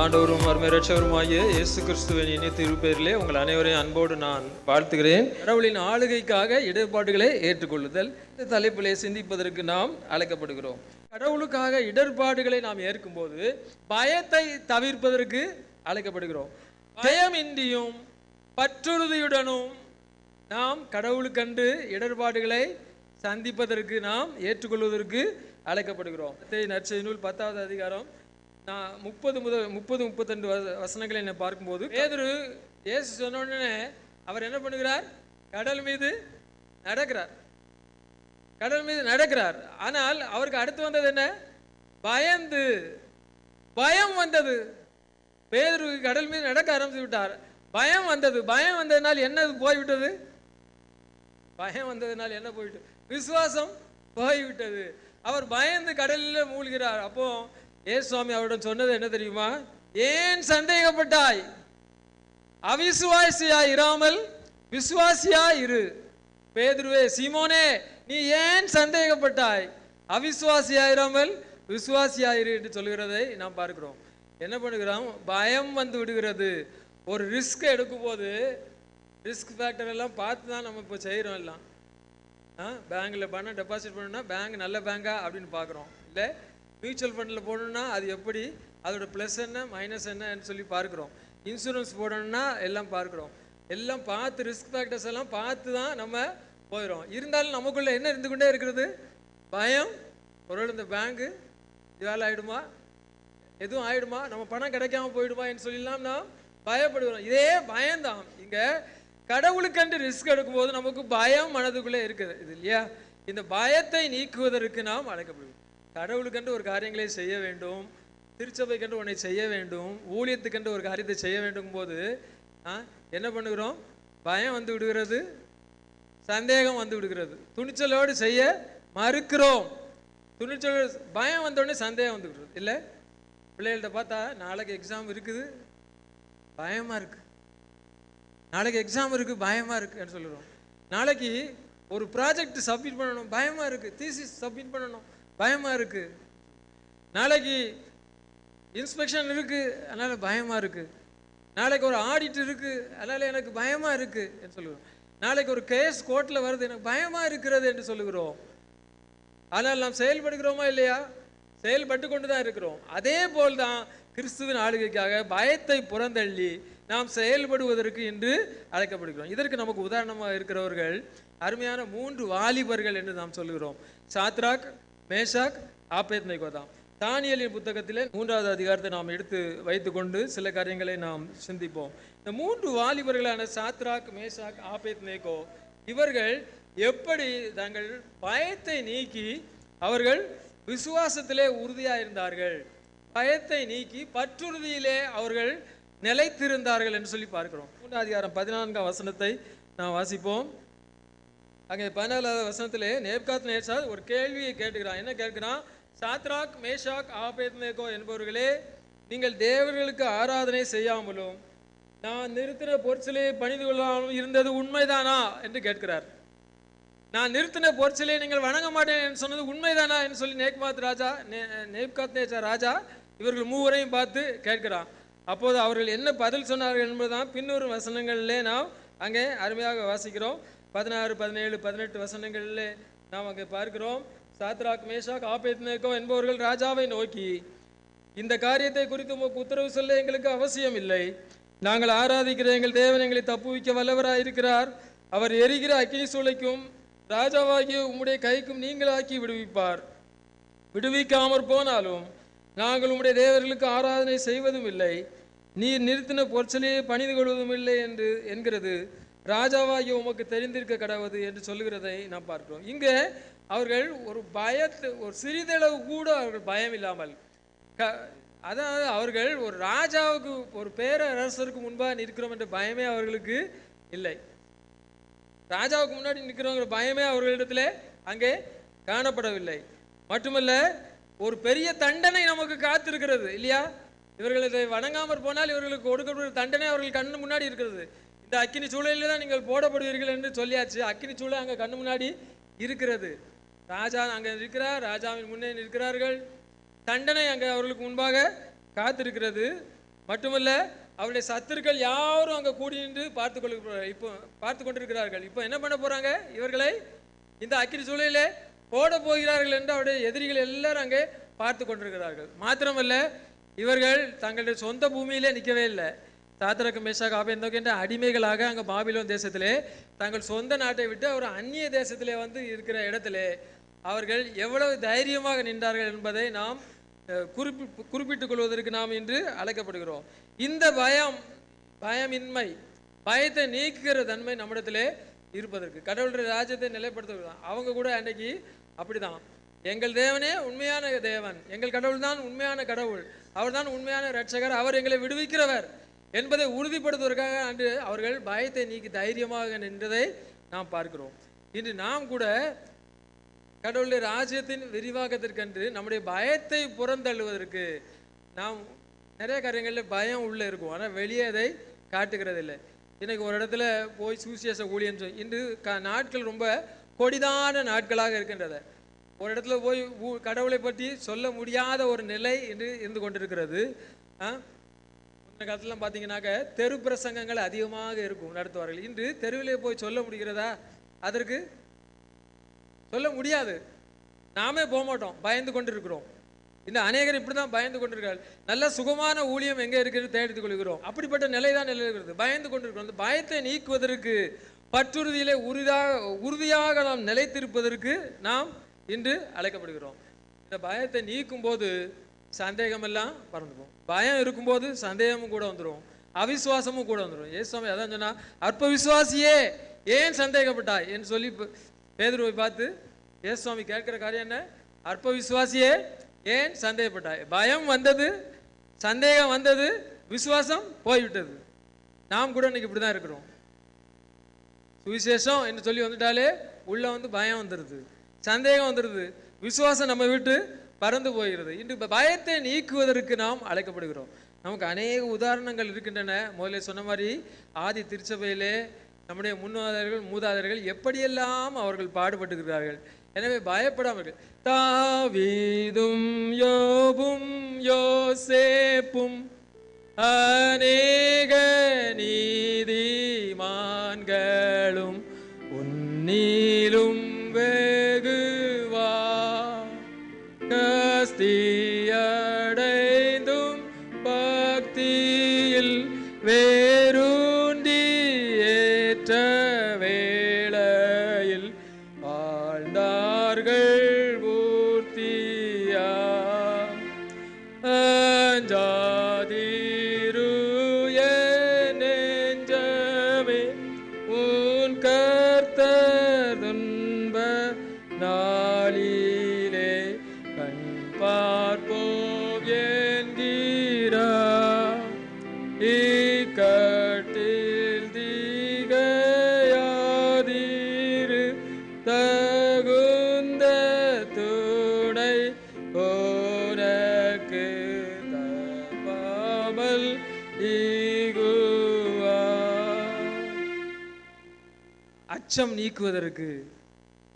ஆண்டவரும் அருமை இரட்சகருமாகிய இயேசு கிறிஸ்துவின் இனிய திருப்பெயரிலே உங்கள் அனைவரையும் அன்போடு நான் வாழ்த்துகிறேன். கடவுளின் ஆளுகைக்காக இடர்பாடுகளை ஏற்றுக்கொள்ளுதல், இந்த தலைப்பிலே சிந்திப்பதற்கு நாம் அழைக்கப்படுகிறோம். கடவுளுக்காக இடர்பாடுகளை நாம் ஏற்கும்போது பயத்தை தவிர்ப்பதற்கு அழைக்கப்படுகிறோம். பயமின்றியும் பற்றுறுதியுடனும் நாம் கடவுளுக்கண்டு இடர்பாடுகளை சந்திப்பதற்கு நாம் ஏற்றுக்கொள்வதற்கு அழைக்கப்படுகிறோம். நற்செய்தி நூல் 10வது அதிகாரம் 30-32 வசனங்களை என்ன பார்க்கும்போது, பேதுரு இயேசு சொன்ன உடனே அவர் என்ன பண்ணுகிறார்? கடல் மீது நடக்கிறார். ஆனால் அவருக்கு அடுத்து வந்தது என்ன? பயம் வந்தது. பேதுரு கடல் மீது நடக்க ஆரம்பித்து விட்டார். பயம் வந்ததுனால் என்ன போய்விட்டது? விசுவாசம் போய்விட்டது. அவர் பயந்து கடலில் மூழ்கிறார். அப்போ இயேசு சுவாமி அவரிடம் சொன்னது என்ன தெரியுமா? ஏன் சந்தேகப்பட்டாய்? அவிசுவாசியாய் இராமல் விசுவாசியாய் இரு. பேதுருவே, சீமோனே, நீ ஏன் சந்தேகப்பட்டாய்? அவிசுவாசியாய் இராமல் விசுவாசியாய் இரு என்று சொல்கிறதை நாம் பார்க்கிறோம். என்ன பண்ணுகிறோம்? பயம் வந்து விடுகிறது. ஒரு ரிஸ்க் எடுக்கும் போது ரிஸ்க் ஃபேக்டர் எல்லாம் பார்த்து தான் நம்ம இப்போ செய்கிறோம். எல்லாம் பேங்கில் பணம் டெபாசிட் பண்ணணும்னா பேங்க் நல்ல பேங்கா அப்படின்னு பார்க்குறோம். இல்லை மியூச்சுவல் ஃபண்டில் போடணும்னா அது எப்படி, அதோட ப்ளஸ் என்ன மைனஸ் என்னன்னு சொல்லி பார்க்குறோம். இன்சூரன்ஸ் போடணும்னா எல்லாம் பார்க்குறோம். எல்லாம் பார்த்து ரிஸ்க் ஃபேக்டர்ஸ் எல்லாம் பார்த்து தான் நம்ம போயிடும். இருந்தாலும் நமக்குள்ளே என்ன இருந்து கொண்டே இருக்கிறது? பயம். ஒரு இந்த பேங்கு வேலை ஆகிடுமா, எதுவும் ஆகிடுமா, நம்ம பணம் கிடைக்காம போயிடுமா என்று சொல்லிலாம் நாம் பயப்படுகிறோம். இதே பயம்தான் இங்கே கடவுளுக்கன்று ரிஸ்க் எடுக்கும்போது நமக்கு பயம் மனதுக்குள்ளே இருக்குது. இது இல்லையா? இந்த பயத்தை நீக்குவதற்கு நாம் அழைக்கப்படுகிறோம். கடவுளுக்கென்று ஒரு காரியங்களை செய்ய வேண்டும், திருச்சபைக்கென்று ஒன்றை செய்ய வேண்டும், ஊழியத்துக்கென்று ஒரு காரியத்தை செய்ய வேண்டும் போது என்ன பண்ணுகிறோம்? பயம் வந்து விடுகிறது, சந்தேகம் வந்து விடுகிறது, துணிச்சலோடு செய்ய மறுக்கிறோம். பயம் வந்தோடனே சந்தேகம் வந்து விடுறது. இல்லை, பிள்ளைகள்கிட்ட பார்த்தா நாளைக்கு எக்ஸாம் இருக்குது, பயமாக இருக்குது. நாளைக்கு எக்ஸாம் இருக்குது, பயமாக இருக்குன்னு சொல்லுறோம். நாளைக்கு ஒரு ப்ராஜெக்ட் சப்மிட் பண்ணணும், பயமாக இருக்குது. தீசிஸ் சப்மிட் பண்ணணும், பயமாக இருக்குது. நாளைக்கு இன்ஸ்பெக்ஷன் இருக்குது, அதனால் பயமாக இருக்குது. நாளைக்கு ஒரு ஆடிட் இருக்குது, அதனால் எனக்கு பயமாக இருக்குது என்று சொல்லுகிறோம். நாளைக்கு ஒரு கேஸ் கோர்ட்டில் வருது, எனக்கு பயமாக இருக்கிறது என்று சொல்லுகிறோம். ஆனால் நாம் செயல்படுகிறோமா இல்லையா? செயல்பட்டு கொண்டு தான் இருக்கிறோம். அதே போல் தான் கிறிஸ்துவின் ஆளுகைக்காக பயத்தை புறந்தள்ளி நாம் செயல்படுவதற்கு என்று அழைக்கப்படுகிறோம். இதற்கு நமக்கு உதாரணமாக இருக்கிறவர்கள் அருமையான 3 வாலிபர்கள் என்று நாம் சொல்லுகிறோம். சாத்ராக், மேஷாக், ஆபேத்நேகோ தான். தானியேலின் புத்தகத்திலே 3வது அதிகாரத்தை நாம் எடுத்து வைத்துக்கொண்டு சில காரியங்களை நாம் சிந்திப்போம். இந்த 3 வாலிபர்களான சாத்ராக், மேஷாக், ஆபேத்நேகோ இவர்கள் எப்படி தங்கள் பயத்தை நீக்கி அவர்கள் விசுவாசத்திலே உறுதியாக இருந்தார்கள், பயத்தை நீக்கி பற்றுறுதியிலே அவர்கள் நிலைத்திருந்தார்கள் என்று சொல்லி பார்க்கிறோம். 3வது அதிகாரம் 14ஆம் வசனத்தை நாம் வாசிப்போம். அங்கே 14வது வசனத்திலே நேபுகாத்நேச்சார் ஒரு கேள்வியை கேட்டுக்கிறான். என்ன கேட்கிறான்? சாத்ராக், மேஷாக், ஆபேத்நேகோ என்பவர்களே, நீங்கள் தேவர்களுக்கு ஆராதனை செய்யாமலும் நான் நிறுத்தின பொற்சிலையை பணிந்து கொள்ளாமலும் இருந்தது உண்மைதானா என்று கேட்கிறார். நான் நிறுத்தின பொற்சிலையை நீங்கள் வணங்க மாட்டேன் என்று சொன்னது உண்மைதானா என்று சொல்லி நேபுகாத்நேச்சார் ராஜா இவர்கள் மூவரையும் பார்த்து கேட்கிறான். அப்போது அவர்கள் என்ன பதில் சொன்னார்கள் என்பதுதான் பின்னொரு வசனங்களிலே நாம் அங்கே அருமையாக வாசிக்கிறோம். 16, 17, 18 வசனங்களிலே நாம் அங்கே பார்க்கிறோம். சாத்ராக், மேஷாக், ஆபேத்நேகோ என்பவர்கள் ராஜாவை நோக்கி, இந்த காரியத்தை குறித்து உமக்கு உத்தரவு சொல்ல எங்களுக்கு அவசியம் இல்லை. நாங்கள் ஆராதிக்கிற எங்கள் தேவன் எங்களை தப்புவிக்க வல்லவராக இருக்கிறார். அவர் எரிகிற அக்கினி சூளைக்கும் ராஜாவாகிய உம்முடைய கைக்கும் நீங்களாக்கி விடுவிப்பார். விடுவிக்காமற் போனாலும் நாங்கள் உம்முடைய தேவர்களுக்கு ஆராதனை செய்வதும் இல்லை, நீர் நிறுத்தின பொற்சிலையை பணிந்து கொள்வதும் இல்லை என்கிறது ராஜாவாகிய உமக்கு தெரிந்திருக்க கடவுது என்று சொல்லுகிறதை நாம் பார்க்கிறோம். இங்கே அவர்கள் ஒரு சிறிதளவு கூட அவர்கள் பயம் இல்லாமல், அதாவது அவர்கள் ஒரு ராஜாவுக்கு, ஒரு பேரரசருக்கு முன்பாக நிற்கிறோம் என்ற பயமே அவர்களுக்கு இல்லை. ராஜாவுக்கு முன்னாடி நிற்கிறோங்கிற பயமே அவர்களிடத்துல அங்கே காணப்படவில்லை. மட்டுமல்ல, ஒரு பெரிய தண்டனை நமக்கு காத்திருக்கிறது இல்லையா? இவர்கள் இதை வணங்காமற் போனால் இவர்களுக்கு கொடுக்கக்கூடிய தண்டனை அவர்கள் கண்ணு முன்னாடி இருக்கிறது. இந்த அக்கினி சூளையில தான் நீங்கள் போடப்படுவீர்கள் என்று சொல்லியாச்சு. அக்கினி சூளை அங்கே கண்ணு முன்னாடி இருக்கிறது. ராஜா அங்கே இருக்கிறார், ராஜாவின் முன்னே நிற்கிறார்கள். தண்டனை அங்கே அவர்களுக்கு முன்பாக காத்திருக்கிறது. மட்டுமல்ல அவருடைய சத்துருக்கள் யாரும் அங்கே கூடி நின்று பார்த்து கொண்டிருக்கிறார்கள். இப்போ என்ன பண்ண போறாங்க? இவர்களை இந்த அக்கினி சூளையிலே போட போகிறார்கள் என்று அவருடைய எதிரிகள் எல்லாரும் அங்கே பார்த்து கொண்டிருக்கிறார்கள். மாத்திரமல்ல, இவர்கள் தங்களுடைய சொந்த பூமியிலே நிற்கவே இல்லை. சாத்ராக் மேஷாக் ஆபேத்நேகோ என்ற அடிமைகளாக அங்கே பாபிலோன் தேசத்திலே தங்கள் சொந்த நாட்டை விட்டு அவர் அந்நிய தேசத்திலே வந்து இருக்கிற இடத்திலே அவர்கள் எவ்வளவு தைரியமாக நின்றார்கள் என்பதை நாம் குறிப்பிட்டுக் கொள்வதற்கு நாம் இன்று அழைக்கப்படுகிறோம். இந்த பயமின்மை, பயத்தை நீக்குகிற தன்மை நம்மிடத்திலே இருப்பதற்கு, கடவுளுடைய ராஜ்யத்தை நிலைப்படுத்துவதுதான். அவங்க கூட அன்றைக்கு அப்படிதான், எங்கள் தேவனே உண்மையான தேவன், எங்கள் கடவுள் தான் உண்மையான கடவுள், அவர் தான் உண்மையான இரட்சகர், அவர் எங்களை விடுவிக்கிறவர் என்பதை உறுதிப்படுத்துவதற்காக அன்று அவர்கள் பயத்தை நீக்கி தைரியமாக நின்றதை நாம் பார்க்கிறோம். இன்று நாம் கூட கடவுளுடைய ராஜ்யத்தின் விரிவாக்கத்திற்கென்று நம்முடைய பயத்தை புறந்தள்ளுவதற்கு நாம் நிறைய காரியங்களில் பயம் உள்ளே இருக்கும், ஆனால் வெளியே அதை காட்டுகிறது இல்லை. இன்னைக்கு ஒரு இடத்துல போய் சுவிசேஷ ஊழியம் இன்று நாட்கள் ரொம்ப கொடிதான நாட்களாக இருக்கின்றன. ஒரு இடத்துல போய் கடவுளை பற்றி சொல்ல முடியாத ஒரு நிலை என்று இருந்து கொண்டிருக்கிறது. இந்த காலத்துலாம் பார்த்தீங்கன்னாக்க தெரு பிரசங்கங்கள் அதிகமாக இருக்கும் நடத்துவார்கள். இன்று தெருவிலே போய் சொல்ல முடிகிறதா? அதற்கு சொல்ல முடியாது. நாமே போக மாட்டோம், பயந்து கொண்டு இருக்கிறோம். இந்த அநேகர் இப்படி தான் பயந்து கொண்டிருக்கிறார்கள். நல்ல சுகமான ஊழியம் எங்கே இருக்கிறது தேடித்துக் கொள்கிறோம். அப்படிப்பட்ட நிலை தான் நிலவுகிறது, பயந்து கொண்டிருக்கிறோம். அந்த பயத்தை நீக்குவதற்கு, பற்றுறுதியிலே உறுதியாக நாம் நிலைத்திருப்பதற்கு நாம் இன்று அழைக்கப்படுகிறோம். இந்த பயத்தை நீக்கும் போது சந்தேகமெல்லாம் பறந்துடும். பயம் இருக்கும்போது சந்தேகமும் கூட வந்துடும், அவிசுவாசமும் கூட வந்துடும். இயேசுவாமி அதான் சொன்னா, அற்ப விசுவாசியே ஏன் சந்தேகப்பட்டாய் என்று சொல்லி பேதுருவை பார்த்து இயேசுவாமி கேட்கிற காரியம் என்ன? அற்ப விசுவாசியே ஏன் சந்தேகப்பட்டாய்? பயம் வந்தது, சந்தேகம் வந்தது, விசுவாசம் போய்விட்டது. நாம் கூட இன்னைக்கு இப்படிதான் இருக்கிறோம். சுவிசேஷம் என்று சொல்லி வந்துட்டாலே உள்ள வந்து பயம் வந்துடுது, சந்தேகம் வந்துடுது, விசுவாசம் நம்ம விட்டு பறந்து போகிறது. இன்று பயத்தை நீக்குவதற்கு நாம் அழைக்கப்படுகிறோம். நமக்கு அநேக உதாரணங்கள் இருக்கின்றன. முதல்ல சொன்ன மாதிரி ஆதி திருச்சபையிலே நம்முடைய மூதாதையர்கள் எப்படியெல்லாம் அவர்கள் பாடுபட்டுகிறார்கள். எனவே பயப்படாமல், தாவீதும் யோபும் யோசேப்பும் அநேக நீதிமான்களும் உன்னிலும் வெகுவா கஸ்தியடைந்தும் பக்தியில் வேரூண்டி ஏற்ற வேளையில் வாழ்ந்தார்கள் பூர்த்தியா. அஞ்சாதிரு என் நெஞ்சமே உன் கர்த்தர் துன்ப நாளிலே கண் பார்ப்போம் என்கிறார். இக்கட்டில் திகையாதிரு தகுந்த துணை உனக்கு தப்பாமல் ஈகுவா. அச்சம் நீக்குவதற்கு,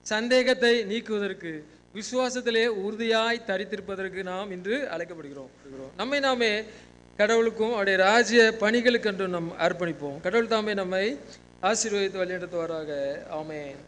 சந்தேகத்தை நீக்குவதற்கு, விசுவாசத்திலே உறுதியாய் தரித்திருப்பதற்கு நாம் இன்று அழைக்கப்படுகிறோம். நம்மை நாமே கடவுளுக்கும் அவருடைய ராஜ்ய பணிகளுக்கென்று நாம் அர்ப்பணிப்போம். கடவுள் தாமே நம்மை ஆசீர்வதித்து வழிநடத்துவாராக. ஆமென்.